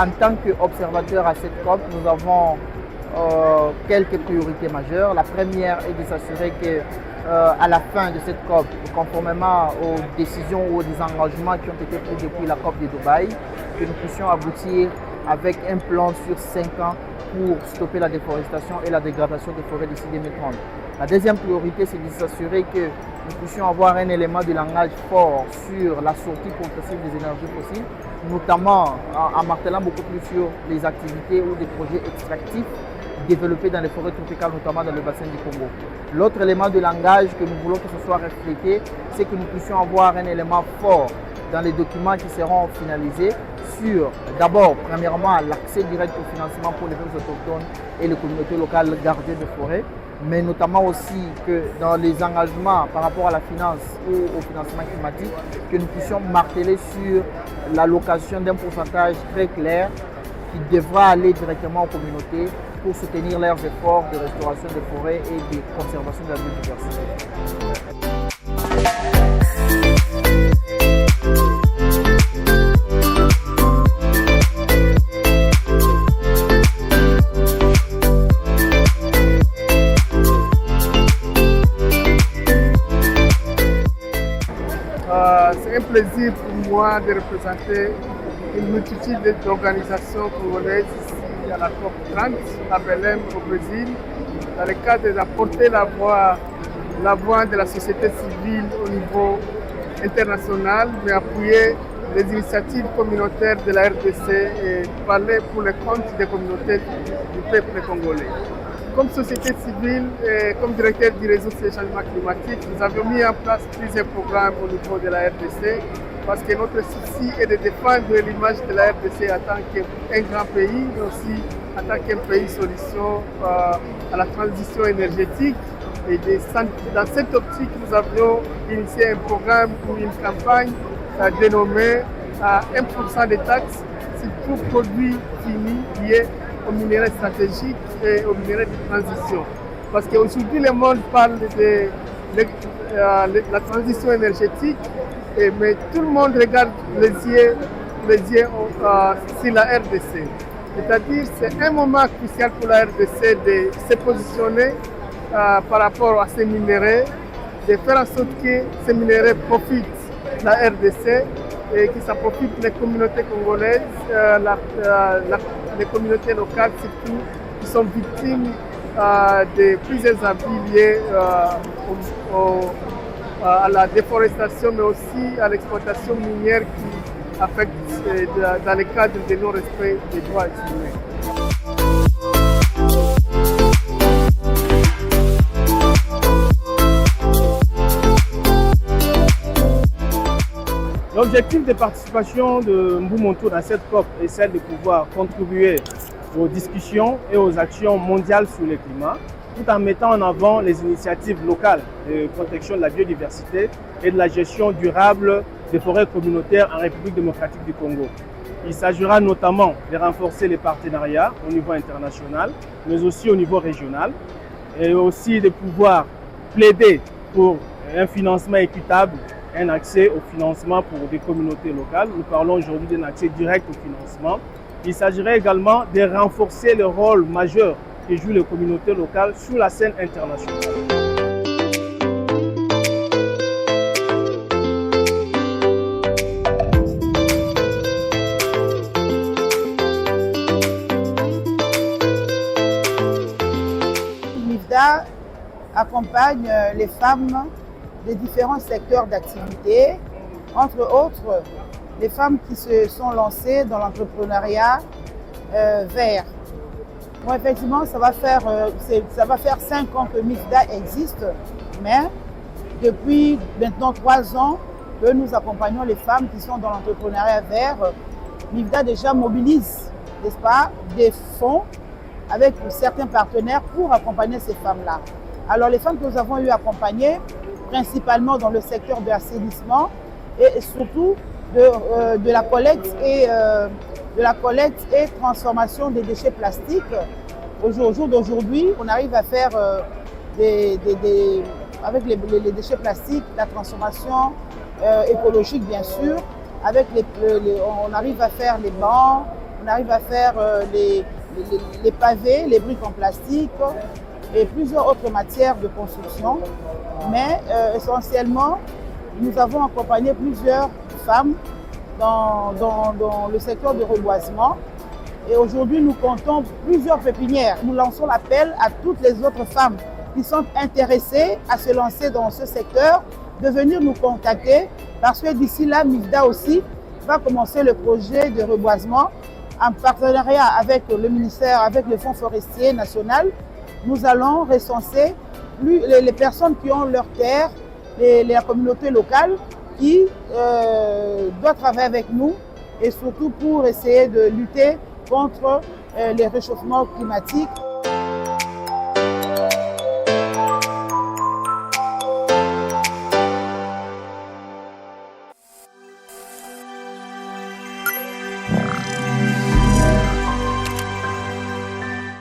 En tant qu'observateur à cette COP, nous avons quelques priorités majeures. La première est de s'assurer que à la fin de cette COP, conformément aux décisions ou aux engagements qui ont été pris depuis la COP de Dubaï, que nous puissions aboutir avec un plan sur 5 ans pour stopper la déforestation et la dégradation des forêts d'ici 2030. La deuxième priorité, c'est de s'assurer que nous puissions avoir un élément de langage fort sur la sortie progressive des énergies fossiles, notamment en martelant beaucoup plus sur les activités ou des projets extractifs développés dans les forêts tropicales, notamment dans le bassin du Congo. L'autre élément de langage que nous voulons que ce soit reflété, c'est que nous puissions avoir un élément fort dans les documents qui seront finalisés sur, d'abord, premièrement, l'accès direct au financement pour les peuples autochtones et les communautés locales gardiennes de forêt, mais notamment aussi que dans les engagements par rapport à la finance ou au financement climatique, que nous puissions marteler sur l'allocation d'un pourcentage très clair qui devra aller directement aux communautés pour soutenir leurs efforts de restauration des forêts et de conservation de la biodiversité. C'est un plaisir pour moi de représenter une multitude d'organisations congolaises ici à la COP 30 à Belém au Brésil, dans le cadre d'apporter la voix de la société civile au niveau international, mais appuyer les initiatives communautaires de la RDC et parler pour le compte des communautés du peuple congolais. Comme société civile et comme directeur du réseau sur les changements climatiques, nous avons mis en place plusieurs programmes au niveau de la RDC parce que notre souci est de défendre l'image de la RDC en tant qu'un grand pays, mais aussi en tant qu'un pays solution à la transition énergétique. Et dans cette optique, nous avions initié un programme ou une campagne dénommée 1% des taxes sur tout produit fini lié aux minerais stratégiques et aux minerais de transition. Parce qu'aujourd'hui, le monde parle de la transition énergétique, mais tout le monde regarde les yeux sur la RDC. C'est-à-dire c'est un moment crucial pour la RDC de se positionner par rapport à ces minéraux, de faire en sorte que ces minéraux profitent de la RDC et que ça profite les communautés congolaises, les communautés locales surtout, qui sont victimes de plusieurs abus liés à la déforestation, mais aussi à l'exploitation minière qui affecte dans le cadre de non-respect des droits humains. L'objectif de participation de Mboumontour dans cette COP est celle de pouvoir contribuer aux discussions et aux actions mondiales sur le climat, tout en mettant en avant les initiatives locales de protection de la biodiversité et de la gestion durable des forêts communautaires en République démocratique du Congo. Il s'agira notamment de renforcer les partenariats au niveau international, mais aussi au niveau régional, et aussi de pouvoir plaider pour un financement équitable, un accès au financement pour des communautés locales. Nous parlons aujourd'hui d'un accès direct au financement. Il s'agirait également de renforcer le rôle majeur que jouent les communautés locales sur la scène internationale. MIFDA accompagne les femmes des différents secteurs d'activité, entre autres les femmes qui se sont lancées dans l'entrepreneuriat vert. Bon, effectivement, ça va faire 5 ans que MIFDA existe, mais depuis maintenant 3 ans que nous accompagnons les femmes qui sont dans l'entrepreneuriat vert. MIFDA déjà mobilise, n'est-ce pas, des fonds avec certains partenaires pour accompagner ces femmes-là. Alors les femmes que nous avons eu accompagnées, principalement dans le secteur de l'assainissement et surtout de la collecte et transformation des déchets plastiques. Au jour d'aujourd'hui, on arrive à faire avec les déchets plastiques, la transformation écologique bien sûr, on arrive à faire les bancs, On arrive à faire les pavés, les briques en plastique et plusieurs autres matières de construction. Mais essentiellement, nous avons accompagné plusieurs femmes dans le secteur de reboisement. Et aujourd'hui, nous comptons plusieurs pépinières. Nous lançons l'appel à toutes les autres femmes qui sont intéressées à se lancer dans ce secteur de venir nous contacter parce que d'ici là, MIFDA aussi va commencer le projet de reboisement en partenariat avec le ministère, avec le Fonds forestier national. Nous allons recenser les personnes qui ont leur terre, la communauté locale qui doit travailler avec nous et surtout pour essayer de lutter contre les réchauffements climatiques.